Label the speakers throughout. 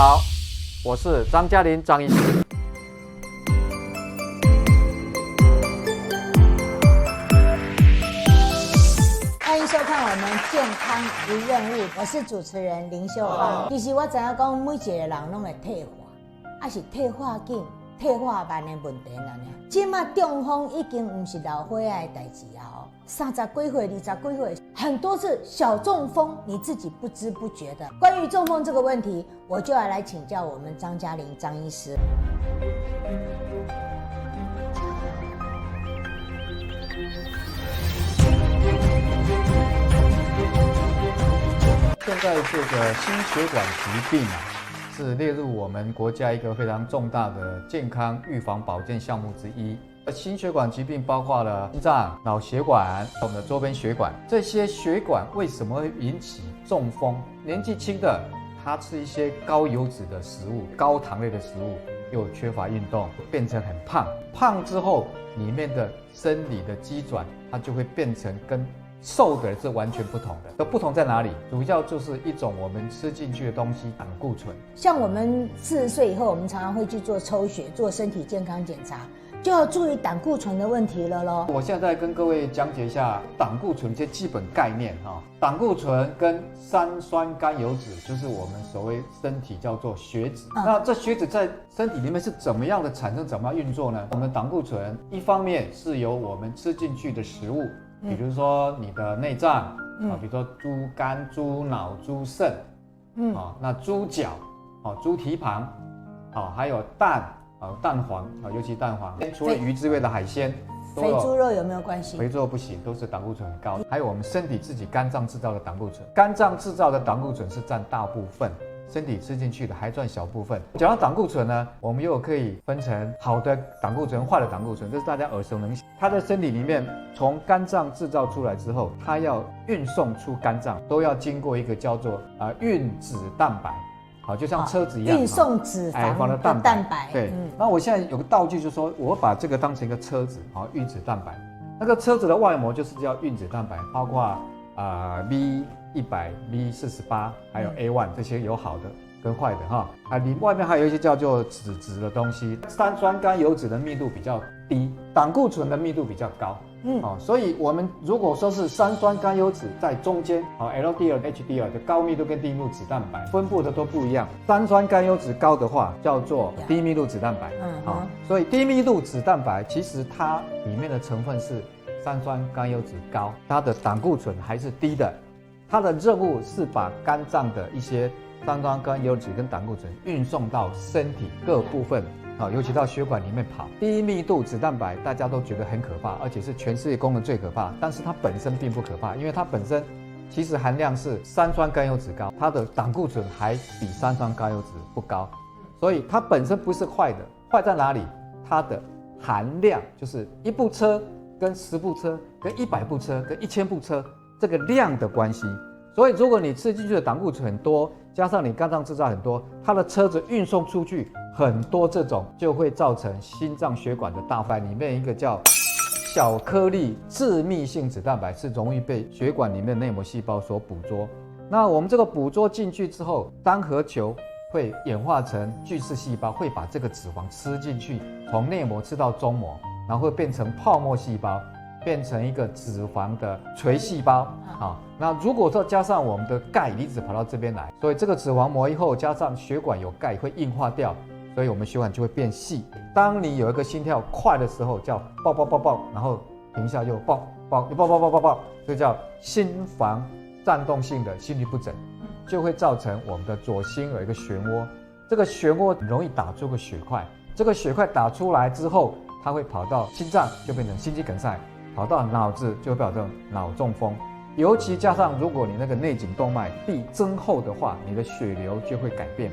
Speaker 1: 好，我是张嘉玲张医师。
Speaker 2: 欢迎收看我们健康一任务，我是主持人林秀芳。其实我知影讲，每一个人拢会退化，还是退化紧、退化慢的问题啦。即马中风已经不是老岁仔的代志啊，30几岁、20几岁，很多是小中风，你自己不知不觉的。关于中风这个问题，我就要来请教我们张嘉玲张医师。
Speaker 1: 现在这个心血管疾病是列入我们国家一个非常重大的健康预防保健项目之一。心血管疾病包括了心脏、脑血管、我们的周边血管。这些血管为什么会引起中风？年纪轻的，他吃一些高油脂的食物、高糖类的食物，又缺乏运动，变成很胖。胖之后，里面的生理的机转，它就会变成跟瘦的人是完全不同的。不同在哪里？主要就是一种我们吃进去的东西，胆固醇。像我们40岁以后，我们常常会去做抽血、做身体健康检查，就要注意胆固醇的问题了咯。我现在跟各位讲解一下胆固醇这些基本概念哈。胆固醇跟三酸甘油脂，就是我们所谓身体叫做血脂。那这血脂在身体里面是怎么样的产生、怎么样运作呢？我们胆固醇一方面是由我们吃进去的食物。比如说你的内脏，比如说猪肝、猪脑、猪肾，那猪脚，猪蹄膀，还有蛋，蛋黄，尤其蛋黄，除了鱼之外的海鲜，
Speaker 2: 肥猪肉有没有关系？
Speaker 1: 肥猪肉不行，都是胆固醇很高。还有我们身体自己肝脏制造的胆固醇，肝脏制造的胆固醇是占大部分。身体吃进去的还占小部分。讲到胆固醇呢，我们又可以分成好的胆固醇、坏的胆固醇，这是大家耳熟能详。它在身体里面从肝脏制造出来之后，它要运送出肝脏，都要经过一个叫做运脂蛋白，好，就像车子一样，
Speaker 2: 运送脂肪的蛋白。
Speaker 1: 对，那我现在有个道具，就是说我把这个当成一个车子，好，运脂蛋白。那个车子的外膜就是叫运脂蛋白，包括B100、B48，还有 A1 这些有好的跟坏的哈。里外面还有一些叫做脂的东西。三酸甘油脂的密度比较低，胆固醇的密度比较高。所以我们如果说是三酸甘油脂在中间，LDL、HDL 的高密度跟低密度脂蛋白分布的都不一样。三酸甘油脂高的话叫做低密度脂蛋白。所以低密度脂蛋白其实它里面的成分是三酸甘油脂高，它的胆固醇还是低的。它的任务是把肝脏的一些三酸甘油脂跟胆固醇运送到身体各部分，尤其到血管里面跑。低密度脂蛋白大家都觉得很可怕，而且是全世界公认最可怕，但是它本身并不可怕，因为它本身其实含量是三酸甘油脂高，它的胆固醇还比三酸甘油脂不高，所以它本身不是坏的。坏在哪里？它的含量，就是一部车跟10部车跟100部车跟1000部车这个量的关系。所以如果你吃进去的胆固醇很多，加上你肝脏制造很多，它的车子运送出去很多，这种就会造成心脏血管的大坏。里面一个叫小颗粒致密性脂蛋白是容易被血管里面的内膜细胞所捕捉。那我们这个捕捉进去之后，单核球会演化成巨噬细胞，会把这个脂肪吃进去，从内膜吃到中膜，然后会变成泡沫细胞，变成一个脂肪的垂细胞。那如果说加上我们的钙离子跑到这边来，所以这个脂肪膜以后加上血管有钙会硬化掉，所以我们血管就会变细。当你有一个心跳快的时候叫爆爆爆爆，然后停下又爆爆又爆爆爆爆爆，这叫心房颤动性的心律不整，就会造成我们的左心有一个漩涡，这个漩涡很容易打出个血块，这个血块打出来之后，它会跑到心脏就变成心肌梗塞，跑到脑子就会变成脑中风。尤其加上如果你那个内颈动脉壁增厚的话，你的血流就会改变，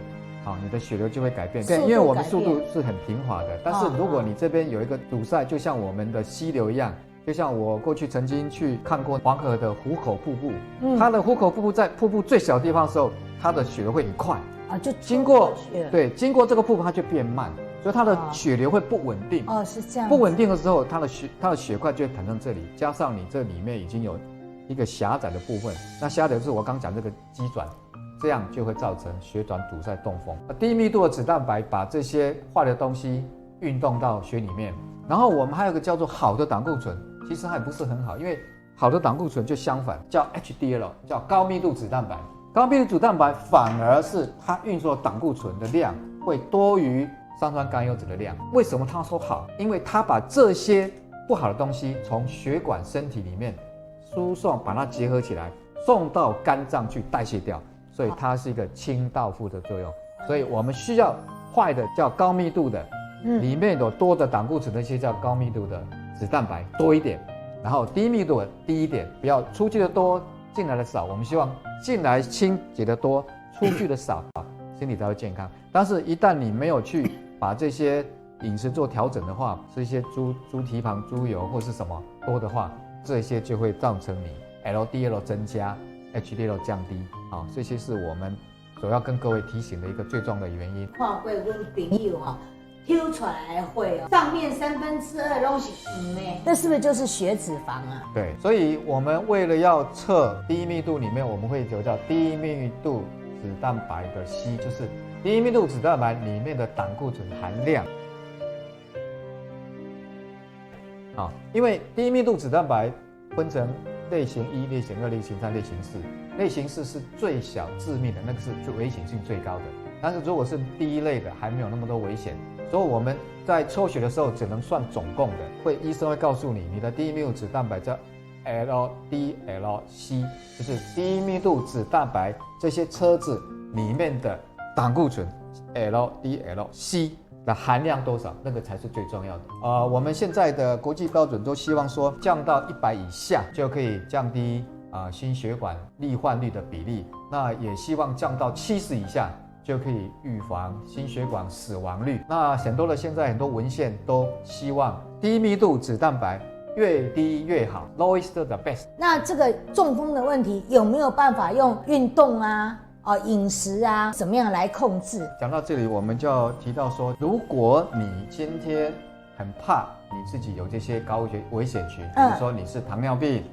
Speaker 1: 你的血流就会改变。对，因为我们速度是很平滑的，但是如果你这边有一个堵塞，就像我们的溪流一样，就像我过去曾经去看过黄河的壶口瀑布，它的壶口瀑布在瀑布最小的地方的时候，它的血流会很快
Speaker 2: 就
Speaker 1: 经过这个瀑布它就变慢，所以它的血流会不稳定。
Speaker 2: 是这样。
Speaker 1: 不稳定的时候，它的血块就会弹到这里，加上你这里面已经有一个狭窄的部分，那狭窄就是我刚讲这个肌转，这样就会造成血管堵塞、中风。低密度的脂蛋白把这些坏的东西运动到血里面，然后我们还有一个叫做好的胆固醇，其实还不是很好，因为好的胆固醇就相反，叫 HDL， 叫高密度脂蛋白。高密度脂蛋白反而是它运作胆固醇的量会多于三酸甘油脂的量。为什么他说好？因为它把这些不好的东西从血管身体里面输送，把它结合起来，送到肝脏去代谢掉，所以它是一个清道夫的作用。所以我们需要坏的叫高密度的，里面有多的胆固醇那些叫高密度的脂蛋白多一点，然后低密度的低一点，不要出去的多，进来的少。我们希望进来清洁的多，出去的少，身体才会健康。但是，一旦你没有去把这些饮食做调整的话，吃一些猪蹄膀、猪油或是什么多的话，这些就会造成你 LDL 增加 ，HDL 降低。好，这些是我们所要跟各位提醒的一个最重要的原因。
Speaker 2: 看过阮朋友哈，抽出来的血哦，上面2/3都是黄的，这是不是就是血脂肪啊？
Speaker 1: 对，所以我们为了要测低密度里面，我们会有叫低密度脂蛋白的硒，就是低密度脂蛋白里面的胆固醇含量。好，因为低密度脂蛋白分成类型1、类型2、类型3、类型4。类型4是最小致命的，那个是最危险性最高的。但是如果是第一类的，还没有那么多危险。所以我们在抽血的时候只能算总共的，医生会告诉你，你的低密度脂蛋白叫 LDL-C， 就是低密度脂蛋白这些车子里面的胆固醇 LDL-C 的含量多少，那个才是最重要的。我们现在的国际标准都希望说降到100以下就可以降低心血管罹患率的比例，那也希望降到70以下就可以预防心血管死亡率。那现在很多文献都希望低密度脂蛋白越低越好 ，lowest the best。
Speaker 2: 那这个中风的问题有没有办法用运动啊、饮食啊，怎么样来控制？
Speaker 1: 讲到这里，我们就要提到说，如果你今天很怕你自己有这些高危险群，比如说你是糖尿病，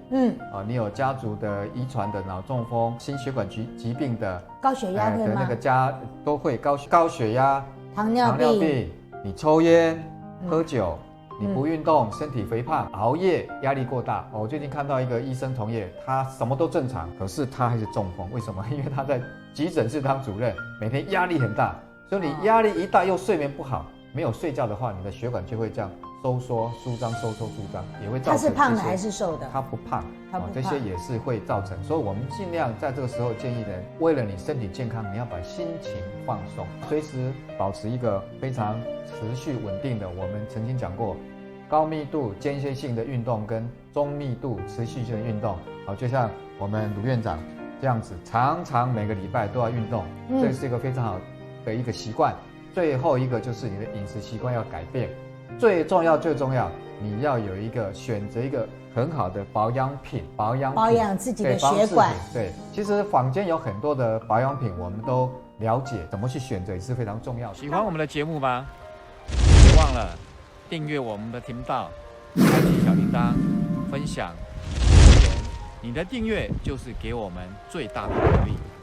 Speaker 1: 你有家族的遗传的脑中风、心血管疾病的，
Speaker 2: 高血压会吗？
Speaker 1: 那个家都会高血压、
Speaker 2: 糖尿病，
Speaker 1: 你抽烟、喝酒，你不运动，身体肥胖、熬夜、压力过大。我最近看到一个医生同业，他什么都正常，可是他还是中风，为什么？因为他在急诊室当主任，每天压力很大，所以你压力一大又睡眠不好，没有睡觉的话，你的血管就会这样收缩、舒张、收缩、舒张，也会造成。
Speaker 2: 他是胖的还是瘦的？
Speaker 1: 他不胖，这些也是会造成。所以我们尽量在这个时候建议人，为了你身体健康，你要把心情放松，随时保持一个非常持续稳定的。我们曾经讲过，高密度间歇性的运动跟中密度持续性的运动，就像我们卢院长这样子，常常每个礼拜都要运动，这是一个非常好的一个习惯。最后一个就是你的饮食习惯要改变。最重要，你要有选择一个很好的保养品，保养自己的血管。对，其实坊间有很多的保养品，我们都了解，怎么去选择也是非常重要的。
Speaker 3: 喜欢我们的节目吗？别忘了订阅我们的频道，开启小铃铛，分享留言。你的订阅就是给我们最大的鼓励。